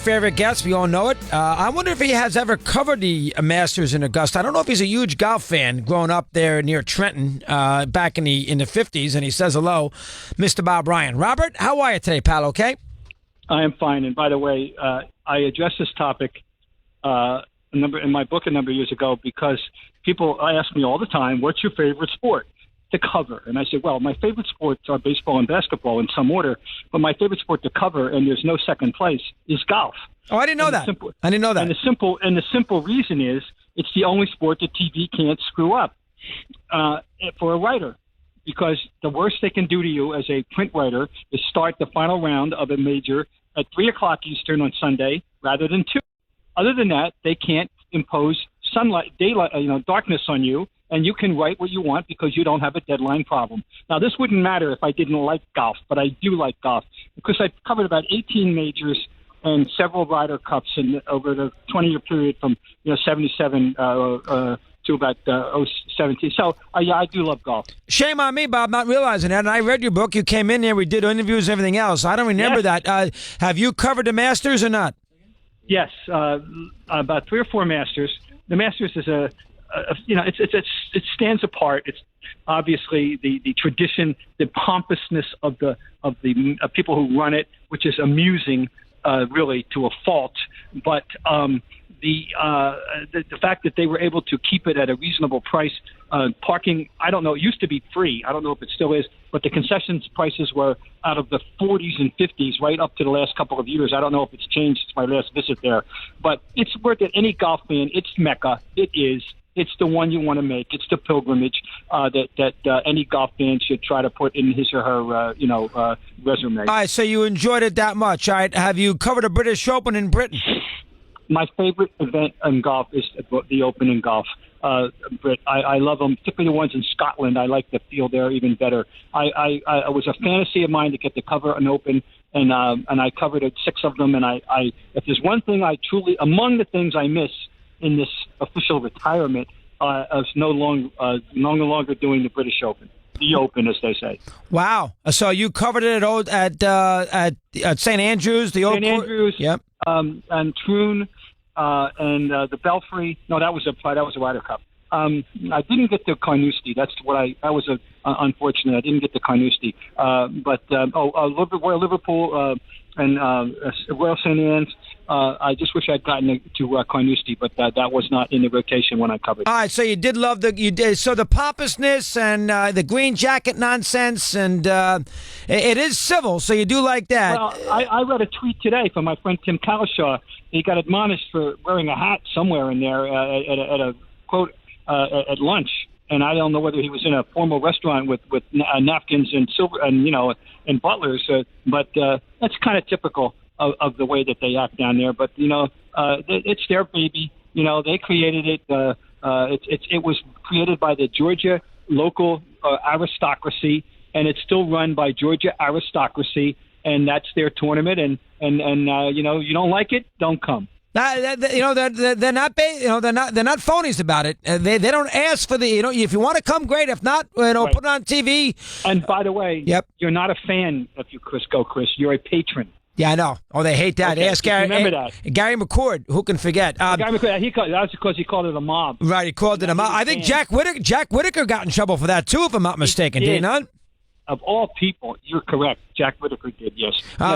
favorite guest. We all know it. I wonder if he has ever covered the Masters in Augusta. I don't know if he's a huge golf fan growing up there near Trenton back in the 50s, and he says hello, Mr. Bob Ryan. Robert, how are you today, pal? Okay? I am fine. And by the way, I addressed this topic in my book a number of years ago because people ask me all the time, what's your favorite sport to cover? And I said, well, my favorite sports are baseball and basketball in some order, but my favorite sport to cover, and there's no second place, is golf. Oh, I didn't know that. I didn't know that. And the simple reason is it's the only sport that TV can't screw up for a writer, because the worst they can do to you as a print writer is start the final round of a major at 3 o'clock Eastern on Sunday rather than 2. Other than that, they can't impose sunlight, daylight, darkness on you, and you can write what you want because you don't have a deadline problem. Now, this wouldn't matter if I didn't like golf, but I do like golf because I've covered about 18 majors and several Ryder Cups over the 20-year period from 77 to about 17. So, yeah, I do love golf. Shame on me, Bob, not realizing that. And I read your book. You came in there. We did interviews and everything else. I don't remember that. Have you covered the Masters or not? Yes, about 3 or 4 Masters. The Masters is it stands apart. It's obviously the tradition, the pompousness of the people who run it, which is amusing, really to a fault. But the fact that they were able to keep it at a reasonable price, parking, I don't know, it used to be free. I don't know if it still is, but the concessions prices were out of the 40s and 50s right up to the last couple of years. I don't know if it's changed since my last visit there, but it's worth it. Any golf fan, it's Mecca. It is. It's the one you want to make. It's the pilgrimage that any golf fan should try to put in his or her, resume. All right, so you enjoyed it that much. All right, have you covered a British Open in Britain? My favorite event in golf is the Open in golf. Brit, I love them, particularly the ones in Scotland. I like the feel there even better. I was a fantasy of mine to get to cover an Open, and I covered 6 of them. And I if there's one thing among the things I miss in this official retirement, I was no longer doing the British Open. The Open, as they say. Wow! So you covered it at St. Andrews, the Old St. Andrews, yep, and Troon, and the Belfry. No, that was a Ryder Cup. I didn't get to Carnoustie. That's what that was unfortunate. I didn't get to Carnoustie. But Royal Liverpool and Royal St. Anne's. I just wish I'd gotten to Carnoustie, but that was not in the rotation when I covered. All right, so you did love the pompousness and the green jacket nonsense, and it is civil, so you do like that. Well, I read a tweet today from my friend Tim Calishaw. He got admonished for wearing a hat somewhere in there at a quote at lunch, and I don't know whether he was in a formal restaurant with napkins and silver and butlers, but that's kind of typical of the way that they act down there. But it's their baby. They created it. It was created by the Georgia local aristocracy, and it's still run by Georgia aristocracy, and that's their tournament. And you don't like it, don't come. They're not phonies about it. They don't ask for if you want to come, great. If not, right. Put it on TV. And by the way, yep, you're not a fan if you Chris. You're a patron. Yeah, I know. Oh, they hate that. Okay, ask Gary. Remember that. Gary McCord. Who can forget? Gary McCord. That's because he called it a mob. Right, he called it a mob. I think Jack Whitaker got in trouble for that too, if I'm not mistaken. Did he not? Of all people, you're correct. Jack Whitaker did, yes.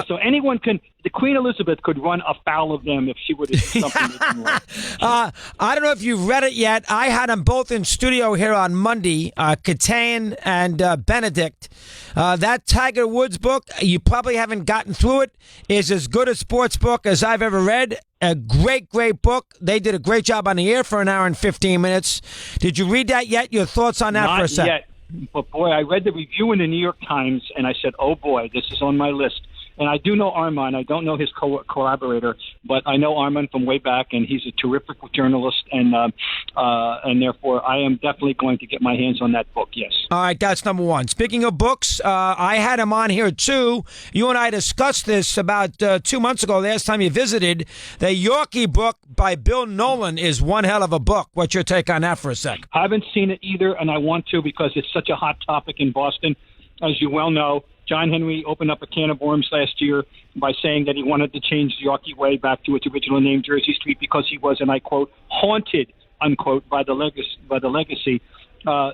So anyone the Queen Elizabeth could run afoul of them if she would have something they didn't like. I don't know if you've read it yet. I had them both in studio here on Monday, Catane and Benedict. That Tiger Woods book, you probably haven't gotten through it, is as good a sports book as I've ever read. A great, great book. They did a great job on the air for 1 hour and 15 minutes. Did you read that yet? Your thoughts on that for a second? Not yet. But, boy, I read the review in the New York Times, and I said, oh, boy, this is on my list. And I do know Armand. I don't know his collaborator, but I know Armand from way back, and he's a terrific journalist, and therefore I am definitely going to get my hands on that book, yes. All right, that's number one. Speaking of books, I had him on here, too. You and I discussed this about 2 months ago, last time you visited. The Yawkey book by Bill Nolan is one hell of a book. What's your take on that for a sec? I haven't seen it either, and I want to because it's such a hot topic in Boston. As you well know, John Henry opened up a can of worms last year by saying that he wanted to change the Yawkey Way back to its original name, Jersey Street, because he was, and I quote, haunted, unquote, by the legacy.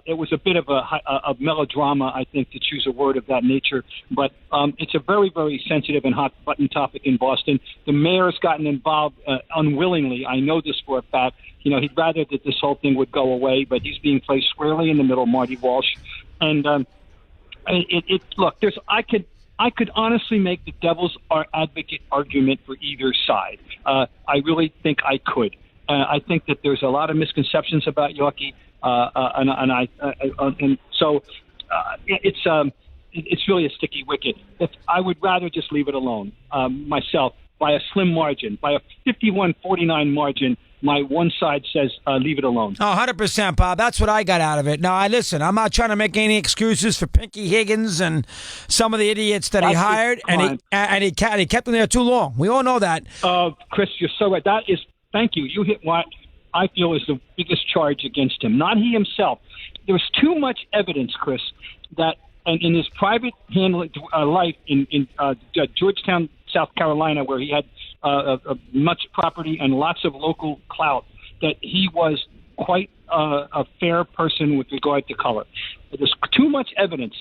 It was a bit of a melodrama, I think, to choose a word of that nature. But it's a very, very sensitive and hot-button topic in Boston. The mayor's gotten involved unwillingly. I know this for a fact. He'd rather that this whole thing would go away, but he's being placed squarely in the middle, Marty Walsh. And look, I could honestly make the devil's advocate argument for either side. I really think I could. I think that there's a lot of misconceptions about Yawkey. So it's really a sticky wicket. I would rather just leave it alone myself by a slim margin, by a 51-49 margin. My one side says leave it alone. Oh, 100%, Bob. That's what I got out of it. Now, listen, I'm not trying to make any excuses for Pinky Higgins and some of the idiots that he hired, and he kept them there too long. We all know that. Chris, you're so right. Thank you. You hit what I feel is the biggest charge against him, not he himself. There's too much evidence, Chris, that in his private life in Georgetown, South Carolina, where he had much property and lots of local clout, that he was quite a fair person with regard to color. There's too much evidence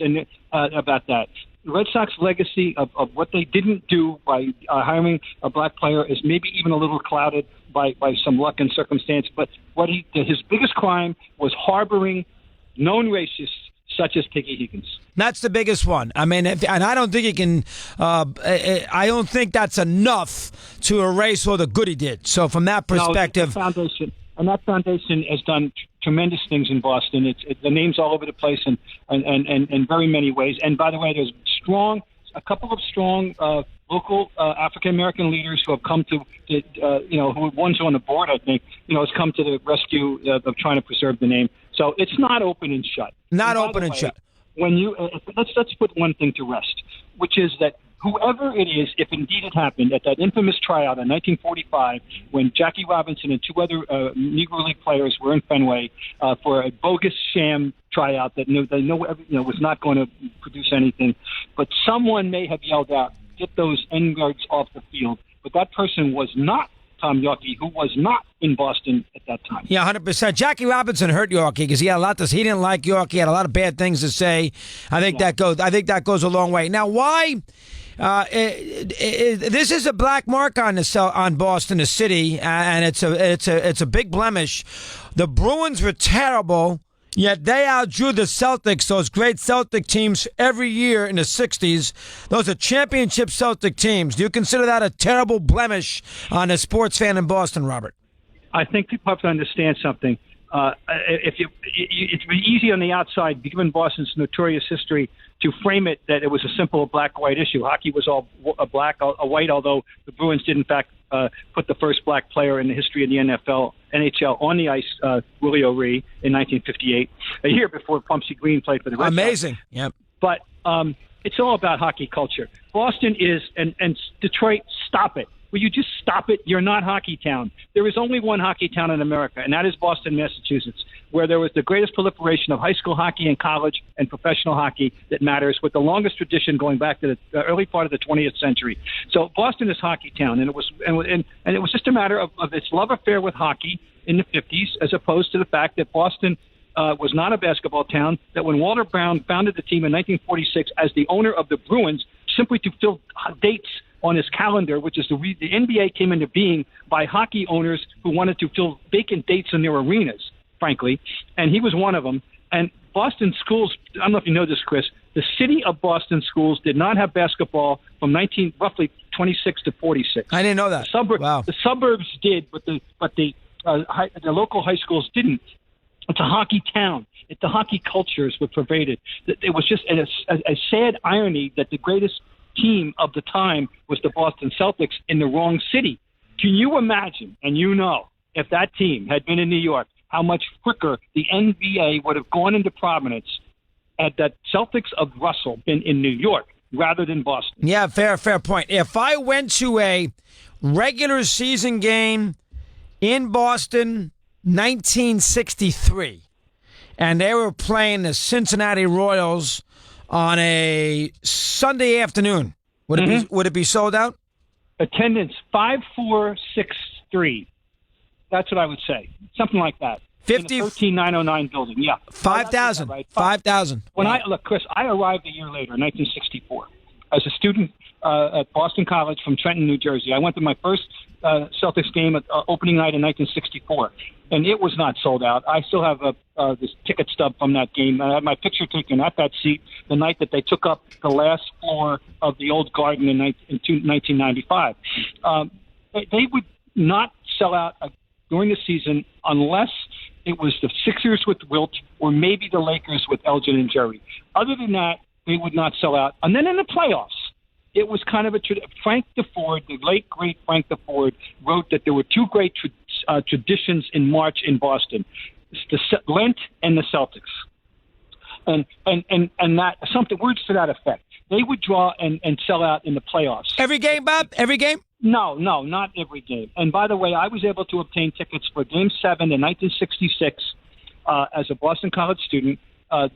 about that. The Red Sox legacy of what they didn't do by hiring a black player is maybe even a little clouded by some luck and circumstance. But his biggest crime was harboring known racists such as Pinky Higgins. That's the biggest one. I mean, and I don't think you can. I don't think that's enough to erase all the good he did. So from that perspective, that foundation has done tremendous things in Boston. The name's all over the place and in very many ways. And by the way, there's a couple of strong local African American leaders who have come who one's on the board, I think, has come to the rescue of trying to preserve the name. So it's not open and shut. Not open and shut. When let's put one thing to rest, which is that whoever it is, if indeed it happened at that infamous tryout in 1945, when Jackie Robinson and two other Negro League players were in Fenway for a bogus sham tryout that was not going to produce anything, but someone may have yelled out, "Get those N-guards off the field," but that person was not Tom Yawkey, who was not in Boston at that time. Yeah, 100%. Jackie Robinson hurt Yawkey because he had a lot to. He didn't like Yawkey. He had a lot of bad things to say. I think that goes a long way. Now, why? This is a black mark on Boston, the city, and it's a big blemish. The Bruins were terrible. Yet they outdrew the Celtics, those great Celtic teams, every year in the 60s. Those are championship Celtic teams. Do you consider that a terrible blemish on a sports fan in Boston, Robert? I think people have to understand something. It's easy on the outside, given Boston's notorious history, to frame it that it was a simple black-white issue. Hockey was all a white, although the Bruins did, in fact, put the first black player in the history of the NHL on the ice, Willie O'Ree, in 1958, a year before Pumpsy Green played for the Red Sox. Amazing. Yep. But it's all about hockey culture. Boston is, and Detroit, stop it. Will you just stop it? You're not Hockey Town. There is only one hockey town in America, and that is Boston, Massachusetts, where there was the greatest proliferation of high school hockey and college and professional hockey that matters, with the longest tradition going back to the early part of the 20th century. So Boston is Hockey Town, and it was just a matter of its love affair with hockey in the 50s, as opposed to the fact that Boston was not a basketball town, that when Walter Brown founded the team in 1946 as the owner of the Bruins, simply to fill dates on his calendar, which is the NBA came into being by hockey owners who wanted to fill vacant dates in their arenas, frankly, and he was one of them. And Boston schools, I don't know if you know this, Chris, the city of Boston schools did not have basketball from roughly 26 to 46. I didn't know that. The suburbs did, but the local high schools didn't. It's a hockey town. The hockey cultures were pervaded. It was just a sad irony that the greatest team of the time was the Boston Celtics in the wrong city. Can you imagine, and if that team had been in New York, how much quicker the NBA would have gone into prominence had that Celtics of Russell been in New York rather than Boston? Yeah, fair point. If I went to a regular season game in Boston 1963 and they were playing the Cincinnati Royals on a Sunday afternoon. Would it be sold out? Attendance 5463. That's what I would say. Something like that. 13909 building. Yeah. 5,000. Right. 5,000. Chris, I arrived a year later in 1964 as a student at Boston College from Trenton, New Jersey. I went to my first Celtics game at opening night in 1964, and it was not sold out. I still have this ticket stub from that game. I had my picture taken at that seat the night that they took up the last floor of the old Garden in 1995. They would not sell out during the season unless it was the Sixers with Wilt or maybe the Lakers with Elgin and Jerry. Other than that, they would not sell out. And then in the playoffs, it was kind of Frank DeFord, the late, great Frank DeFord, wrote that there were two great traditions in March in Boston, the Lent and the Celtics. And that something, words to that effect. They would draw and sell out in the playoffs. Every game, Bob? Every game? No, not every game. And by the way, I was able to obtain tickets for Game 7 in 1966 as a Boston College student,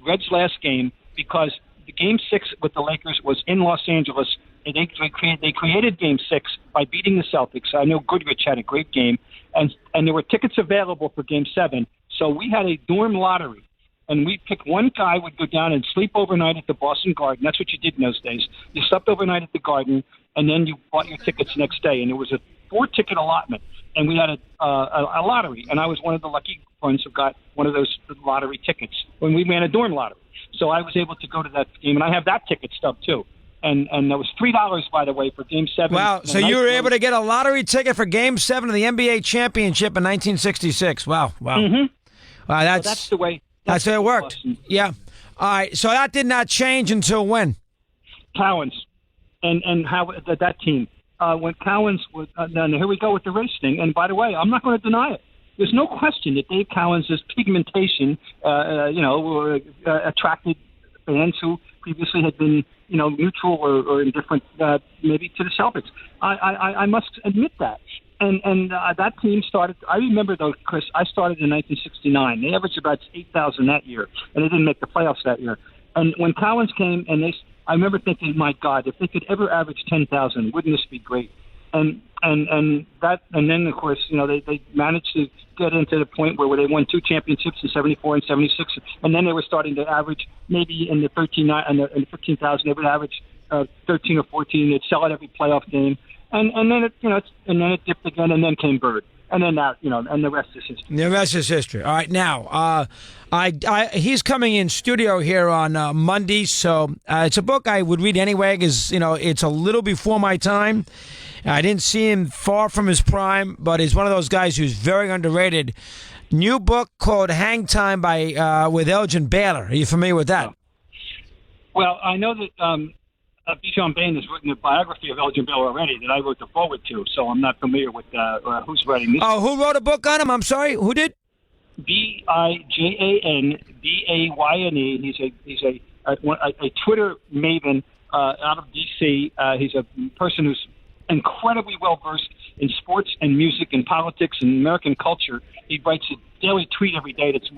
Red's last game, because the Game 6 with the Lakers was in Los Angeles. And they created Game 6 by beating the Celtics. I know Goodrich had a great game, and there were tickets available for Game 7. So we had a dorm lottery. And we picked one guy would go down and sleep overnight at the Boston Garden. That's what you did in those days. You slept overnight at the Garden, and then you bought your tickets the next day. And it was a 4-ticket allotment. And we had a lottery. And I was one of the lucky ones who got one of those lottery tickets when we ran a dorm lottery. So I was able to go to that game. And I have that ticket stub, too. And that was $3, by the way, for Game 7. Wow. So you were able to get a lottery ticket for Game 7 of the NBA championship in 1966. Wow. Mm-hmm. Wow, that's the way. That's how it worked. Yeah. All right. So that did not change until when? Cowens and how that team. When Cowens was, then here we go with the race thing. And by the way, I'm not going to deny it. There's no question that Dave Cowens' pigmentation, attracted fans who previously had been, neutral or indifferent, maybe to the Celtics. I must admit that. And that team started. I remember though, Chris. I started in 1969. They averaged about 8,000 that year, and they didn't make the playoffs that year. And when Cowens came, I remember thinking, my God, if they could ever average 10,000, wouldn't this be great? And then of course, they managed to get into the point where they won 2 championships in '74 and '76, and then they were starting to average maybe in the 15,000. They would average 13 or 14. They'd sell out every playoff game. And then it dipped again, and then came Bird, and then that, and the rest is history. The rest is history. All right, now he's coming in studio here on Monday, so it's a book I would read anyway, because it's a little before my time. I didn't see him far from his prime, but he's one of those guys who's very underrated. New book called Hang Time with Elgin Baylor. Are you familiar with that? Well, I know that. Bijan Bain has written a biography of Elgin Baylor already that I wrote the forward to, so I'm not familiar with who's writing this. Oh, who wrote a book on him? I'm sorry, who did? Bijan Bayne. He's a Twitter maven out of D.C. He's a person who's incredibly well versed in sports and music and politics and American culture. He writes a daily tweet every day. That's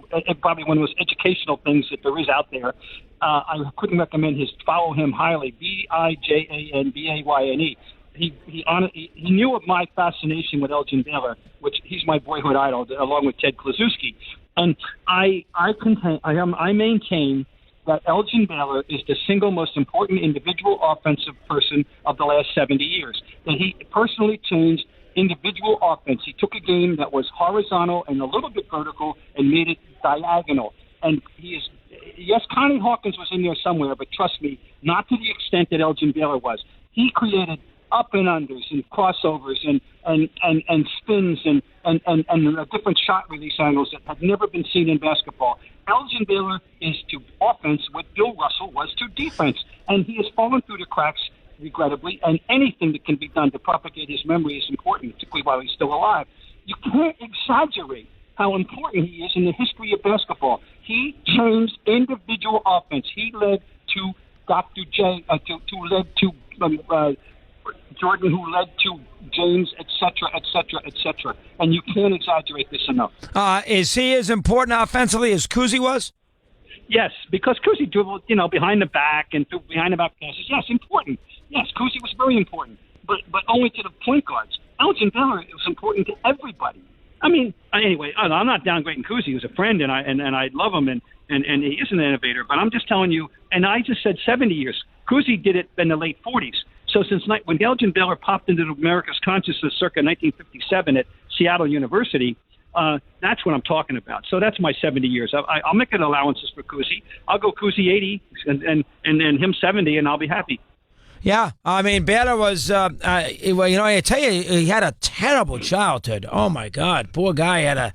probably one of the most educational things that there is out there. I couldn't recommend follow him highly. Bijan Bayne. He knew of my fascination with Elgin Baylor, which he's my boyhood idol, along with Ted Kluszewski. And I maintain that Elgin Baylor is the single most important individual offensive person of the last 70 years. That he personally changed individual offense. He took a game that was horizontal and a little bit vertical and made it diagonal. And yes, Connie Hawkins was in there somewhere, but trust me, not to the extent that Elgin Baylor was. He created up and unders and crossovers and spins and different shot release angles that had never been seen in basketball. Elgin Baylor is to offense what Bill Russell was to defense, and he has fallen through the cracks, regrettably, and anything that can be done to propagate his memory is important, particularly while he's still alive. You can't exaggerate how important he is in the history of basketball. He changed individual offense. He led to Dr. J, led to Jordan, who led to James, etc. And you can't exaggerate this enough. Is he as important offensively as Kuzi was? Yes, because Cousy dribbled, behind the back and threw behind the back passes. Yes, important. Yes, Cousy was very important, but only to the point guards. Elgin Baylor was important to everybody. I mean, anyway, I'm not downgrading Cousy. He was a friend, and I love him, and he is an innovator. But I'm just telling you, and I just said 70 years. Cousy did it in the late 40s. So when Elgin Baylor popped into America's consciousness circa 1957 at Seattle University, that's what I'm talking about. So that's my 70 years. I'll make an allowances for Cousy. I'll go Cousy 80 and him 70, and I'll be happy. Yeah, I mean, Baylor was, I tell you, he had a terrible childhood. Oh, my God. Poor guy had a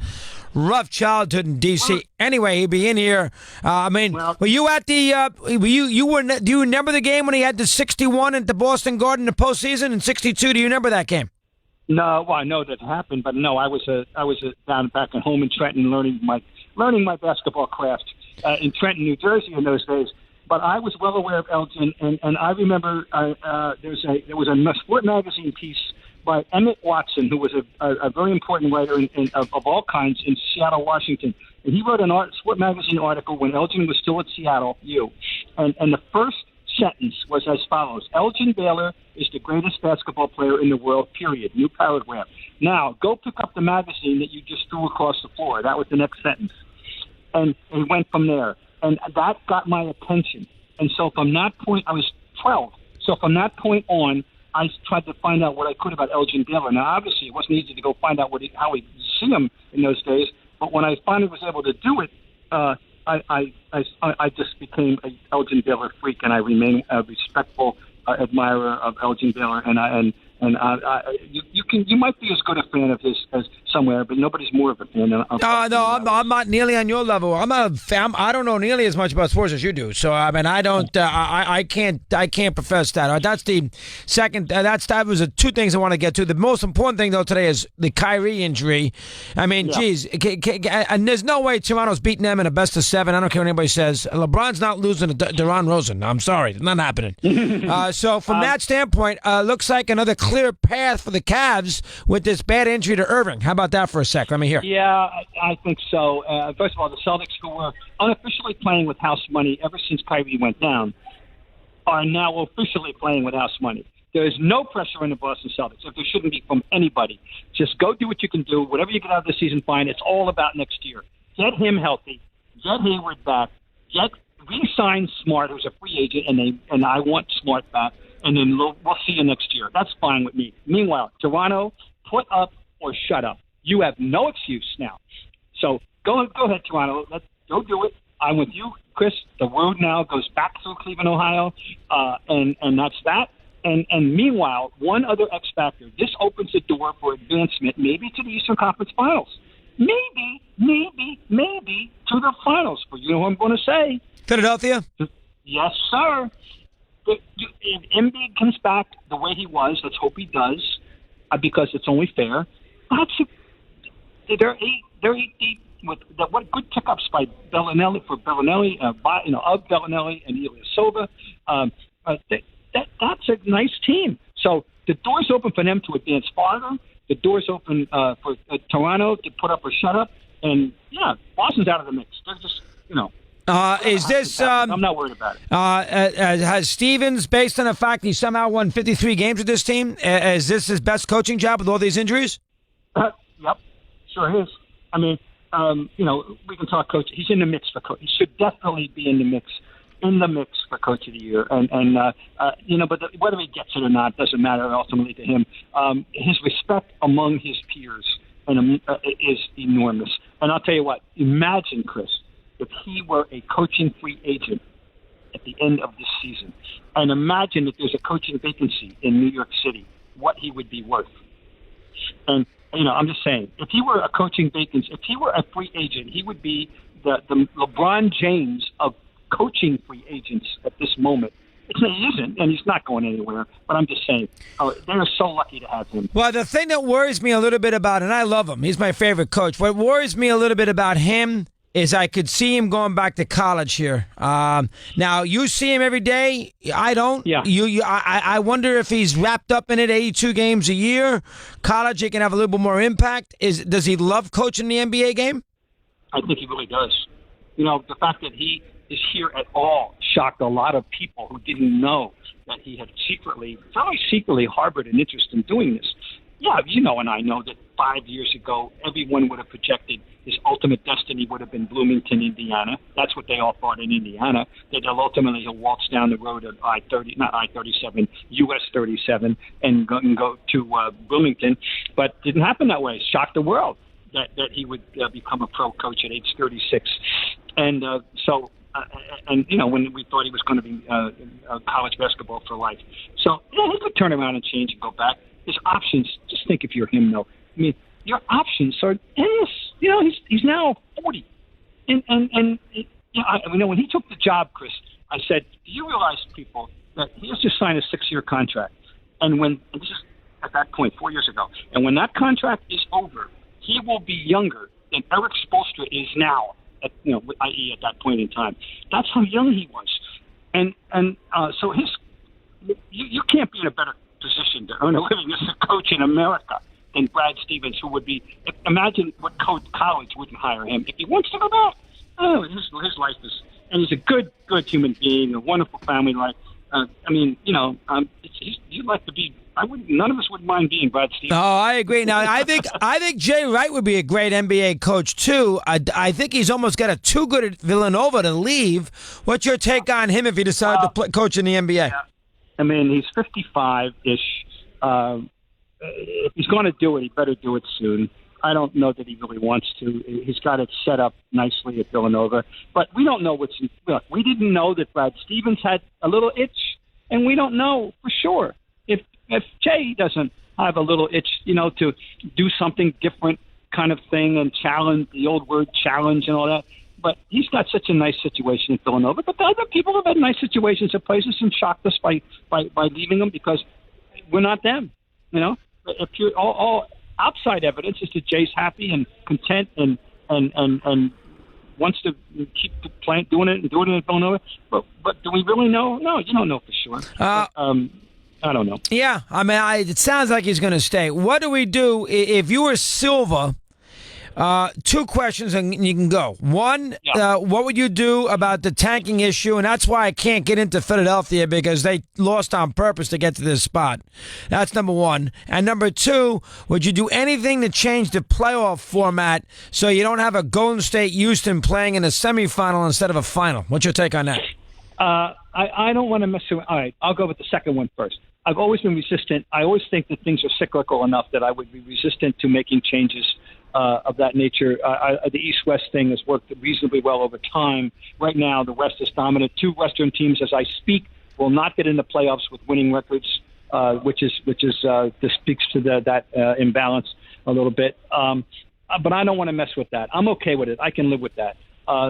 rough childhood in D.C. Anyway, he'd be in here. Were you at the, do you remember the game when he had the 61 at the Boston Garden in the postseason in 62? Do you remember that game? No, well, I know that happened, but no, I was down back at home in Trenton learning my basketball craft in Trenton, New Jersey in those days. But I was well aware of Elgin, and I remember there was a Sport magazine piece by Emmett Watson, who was a very important writer of all kinds in Seattle, Washington. And he wrote a Sport magazine article when Elgin was still at Seattle U. And the first sentence was as follows: Elgin Baylor is the greatest basketball player in the world, period. New paragraph. Now, go pick up the magazine that you just threw across the floor. That was the next sentence. And it went from there. And that got my attention. And so from that point, I was 12. So from that point on, I tried to find out what I could about Elgin Baylor. Now, obviously, it wasn't easy to go find out how we see him in those days. But when I finally was able to do it, I just became an Elgin Baylor freak, and I remain a respectful admirer of Elgin Baylor. You might be as good a fan of his as somewhere, but nobody's more of a fan. I'm not nearly on your level. I'm not a fan. I don't know nearly as much about sports as you do. So I mean, I don't. I can't profess that. That's the second. That was the two things I want to get to. The most important thing though today is the Kyrie injury. I mean, geez, and there's no way Toronto's beating them in a best of 7. I don't care what anybody says. LeBron's not losing to DeRozan Rosen. I'm sorry, it's not happening. So from that standpoint, looks like another clear path for the Cavs with this bad injury to Irving. How about that for a sec? Let me hear. Yeah, I think so. First of all, the Celtics, who were unofficially playing with house money ever since Kyrie went down, are now officially playing with house money. There is no pressure on the Boston Celtics, if there shouldn't be from anybody. Just go do what you can do. Whatever you get out of the season, fine. It's all about next year. Get him healthy. Get Hayward back. Re-sign Smart, who's a free agent, and I want Smart back. And then we'll see you next year. That's fine with me. Meanwhile, Toronto, put up or shut up. You have no excuse now. So go ahead, Toronto. Let's go do it. I'm with you, Chris. The road now goes back through Cleveland, Ohio, and that's that. And meanwhile, one other X factor. This opens the door for advancement, maybe to the Eastern Conference Finals. Maybe to the finals. But you know what I'm going to say? Philadelphia? Yes, sir. If Embiid comes back the way he was, let's hope he does, because it's only fair. They're eight deep with what good pickups by Bellinelli of Bellinelli and Ilyasova. That's a nice team. So the door's open for them to advance farther. The door's open for Toronto to put up or shut up. And Boston's out of the mix. They're just is this? I'm not worried about it. Has Stevens, based on the fact he somehow won 53 games with this team, is this his best coaching job with all these injuries? Yep, sure is. I mean, we can talk coach. He's in the mix for coach. He should definitely be in the mix for Coach of the Year. But whether he gets it or not doesn't matter ultimately to him. His respect among his peers is enormous. And I'll tell you what. Imagine, Chris, if he were a coaching free agent at the end of this season, and imagine if there's a coaching vacancy in New York City, what he would be worth. And, I'm just saying, if he were a coaching vacancy, if he were a free agent, he would be the LeBron James of coaching free agents at this moment. He isn't, and he's not going anywhere, but I'm just saying, they're so lucky to have him. Well, the thing that worries me a little bit about, and I love him, he's my favorite coach, what worries me a little bit about him is I could see him going back to college here. Now, you see him every day. I don't. Yeah. I wonder if he's wrapped up in it 82 games a year. College, he can have a little bit more impact. Does he love coaching the NBA game? I think he really does. The fact that he is here at all shocked a lot of people who didn't know that he had very secretly harbored an interest in doing this. Yeah, you know, and I know that 5 years ago, everyone would have projected his ultimate destiny would have been Bloomington, Indiana. That's what they all thought in Indiana, that he'll waltz down the road of I-37, US 37, and go to Bloomington. But didn't happen that way. Shocked the world that he would become a pro coach at age 36. And and, you know, when we thought he was going to be college basketball for life. So, yeah, he could turn around and change and go back. His options, just think if you're him, though. I mean, your options are endless. You know, he's now 40. And you know, when he took the job, Chris, I said, do you realize, people, that he has just signed a 6-year contract? And this is at that point, 4 years ago, and when that contract is over, he will be younger than Eric Spoelstra is now, i.e. at that point in time. That's how young he was. So you can't be in a better position to earn a living as a coach in America than Brad Stevens, who would be, imagine what college wouldn't hire him. If he wants to go back, his life is, and he's a good human being, a wonderful family life. You'd like to be, none of us would mind being Brad Stevens. Oh, I agree. Now, I think Jay Wright would be a great NBA coach, too. I think he's almost got it too good at Villanova to leave. What's your take on him if he decided to coach in the NBA? Yeah. I mean, he's 55-ish. If he's going to do it, he better do it soon. I don't know that he really wants to. He's got it set up nicely at Villanova. But we don't know look, we didn't know that Brad Stevens had a little itch, and we don't know for sure if Jay doesn't have a little itch, to do something different kind of thing and challenge, the old word challenge and all that. But he's got such a nice situation at Villanova. But the other people have had nice situations at places and shocked us by leaving them because we're not them. If you're all outside evidence is that Jay's happy and content and wants to keep the plant doing it at Villanova. But do we really know? No, you don't know for sure. I don't know. Yeah, I mean, it sounds like he's going to stay. What do we do if you were Silva? 2 questions and you can go. One, what would you do about the tanking issue? And that's why I can't get into Philadelphia because they lost on purpose to get to this spot. That's number 1. And number 2, would you do anything to change the playoff format so you don't have a Golden State Houston playing in a semifinal instead of a final? What's your take on that? I don't want to mess with. All right, I'll go with the second one first. I've always been resistant. I always think that things are cyclical enough that I would be resistant to making changes of that nature. The East-West thing has worked reasonably well over time. Right now, the West is dominant. 2 Western teams, as I speak, will not get in the playoffs with winning records, which speaks to that imbalance a little bit. But I don't want to mess with that. I'm okay with it. I can live with that.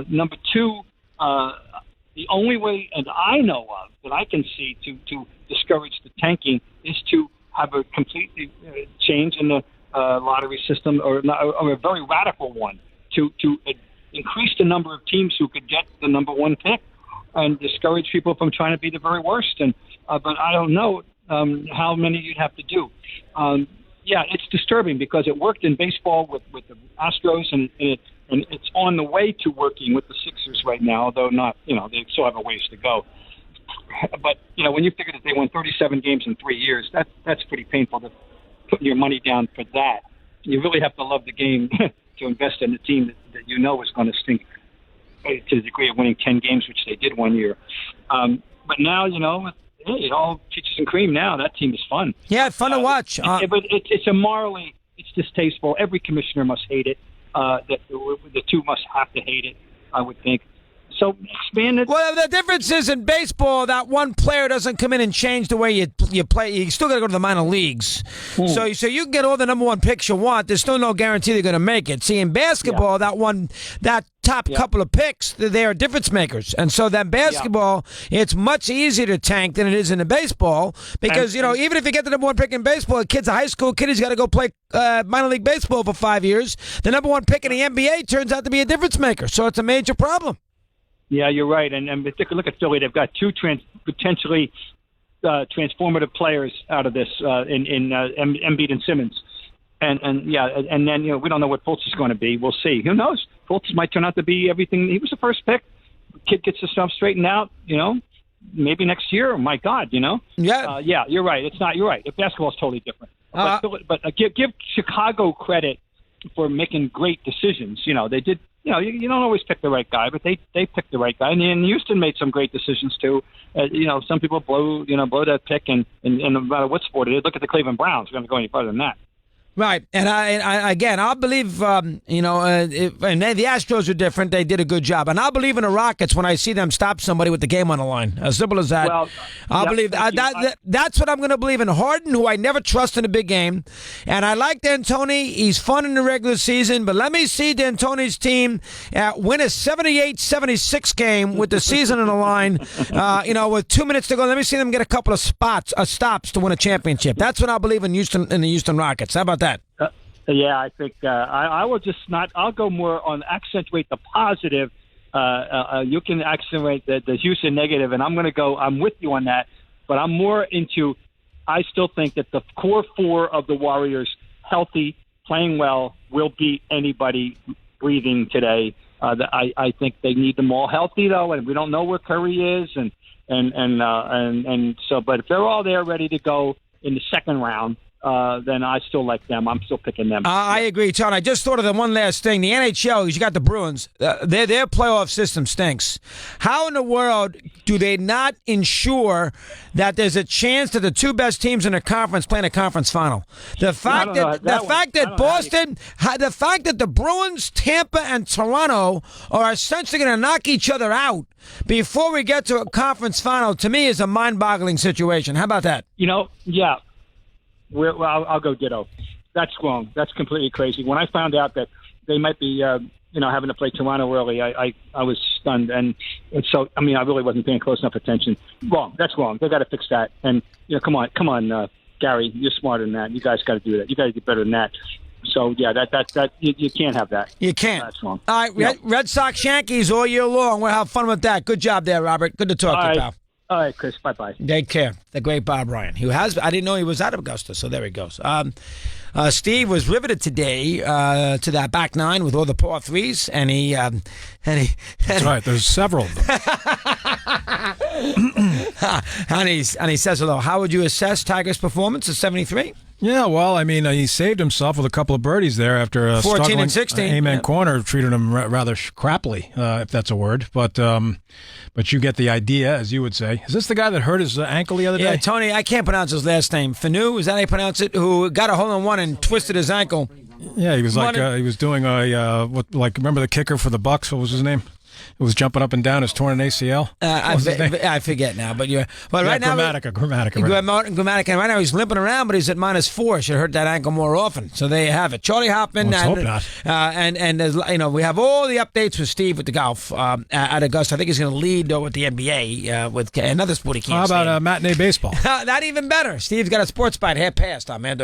Number 2, the only way, and I know of, that I can see to discourage the tanking is to have a completely change in the lottery system, or a very radical one, to increase the number of teams who could get the number 1 pick and discourage people from trying to be the very worst. But I don't know how many you'd have to do. It's disturbing because it worked in baseball with the Astros, and it's on the way to working with the Sixers right now, although not, they still have a ways to go. But, when you figure that they won 37 games in 3 years, that's pretty painful to put your money down for that. You really have to love the game to invest in a team that is going to stink to the degree of winning 10 games, which they did one year. But now, it all peaches and cream now. That team is fun. Yeah, fun to watch. But it's distasteful. Every commissioner must hate it. The 2 must have to hate it, I would think. So expand it. Well, the difference is in baseball that one player doesn't come in and change the way you play. You still got to go to the minor leagues. So you can get all the number 1 picks you want. There's still no guarantee they're going to make it. See, in basketball, that top couple of picks, they are difference makers. And so that basketball, it's much easier to tank than it is in the baseball because, even if you get the number 1 pick in baseball, a kid's a high school kid, he's got to go play minor league baseball for 5 years. The number 1 pick in the NBA turns out to be a difference maker. So it's a major problem. Yeah, you're right. And take a look at Philly. They've got 2 potentially transformative players out of this in Embiid and Simmons. And then we don't know what Fultz is going to be. We'll see. Who knows? Fultz might turn out to be everything. He was the first pick. kid gets the stuff straightened out, maybe next year. My God, Yeah. Yeah, you're right. It's not. You're right. Basketball is totally different. But give Chicago credit for making great decisions. They did. You don't always pick the right guy, but they picked the right guy. And Houston made some great decisions too. Some people blow that pick, and no matter what sport it is. Look at the Cleveland Browns. We're going to go any further than that. Right, and I'll believe, and the Astros are different. They did a good job, and I'll believe in the Rockets when I see them stop somebody with the game on the line. As simple as that. Well, I'll believe that's what I'm going to believe in. Harden, who I never trust in a big game, and I like D'Antoni. He's fun in the regular season, but let me see D'Antoni's team win a 78-76 game with the season on the line. With 2 minutes to go, let me see them get a couple of stops to win a championship. That's what I believe in the Houston Rockets. How about that? Yeah, I think I will just not. I'll go more on accentuate the positive. You can accentuate the Houston negative, and I'm going to go. I'm with you on that, but I'm more into. I still think that the core four of the Warriors, healthy, playing well, will beat anybody breathing today. I think they need them all healthy though, and we don't know where Curry is, and so. But if they're all there, ready to go in the second round. Then I still like them. I'm still picking them. I agree, Tom. I just thought of the one last thing. The NHL, you got the Bruins. Their playoff system stinks. How in the world do they not ensure that there's a chance that the two best teams in the conference play in a conference final? The fact that the Bruins, Tampa, and Toronto are essentially going to knock each other out before we get to a conference final, to me, is a mind-boggling situation. How about that? Yeah. I'll go ditto. That's wrong. That's completely crazy. When I found out that they might be, having to play Toronto early, I was stunned. And so, I really wasn't paying close enough attention. Wrong. That's wrong. They got to fix that. And, come on, Gary, you're smarter than that. You guys got to do that. You got to do better than that. So, yeah, that you can't have that. You can't. That's wrong. All right, Red Sox, Yankees all year long. We'll have fun with that. Good job there, Robert. Good to talk to you, pal. All right, Chris. Bye-bye. Take care. The great Bob Ryan. I didn't know he was out of Augusta, so there he goes. Steve was riveted today to that back nine with all the par threes, and he. That's right. There's several of them. and he says, "Hello. How would you assess Tiger's performance at 73?" Yeah, well, he saved himself with a couple of birdies there after 14 and 16. Amen. Corner treated him rather crappily, if that's a word. But you get the idea, as you would say. Is this the guy that hurt his ankle the other day? Yeah, Tony. I can't pronounce his last name. Fanu, is that how you pronounce it? Who got a hole-in-one and twisted his ankle. Yeah, he was he was doing remember the kicker for the Bucks? What was his name? It was jumping up and down. His torn an ACL. I forget now, but right now Grammatica. And right now he's limping around, but he's at -4. Should hurt that ankle more often. So there you have it. Charlie Hoffman. Let's hope not. We have all the updates with Steve with the golf at Augusta. I think he's going to lead with the NBA with another sport he can't. How about matinee baseball? Not even better. Steve's got a sports bite half past on Mad Dog.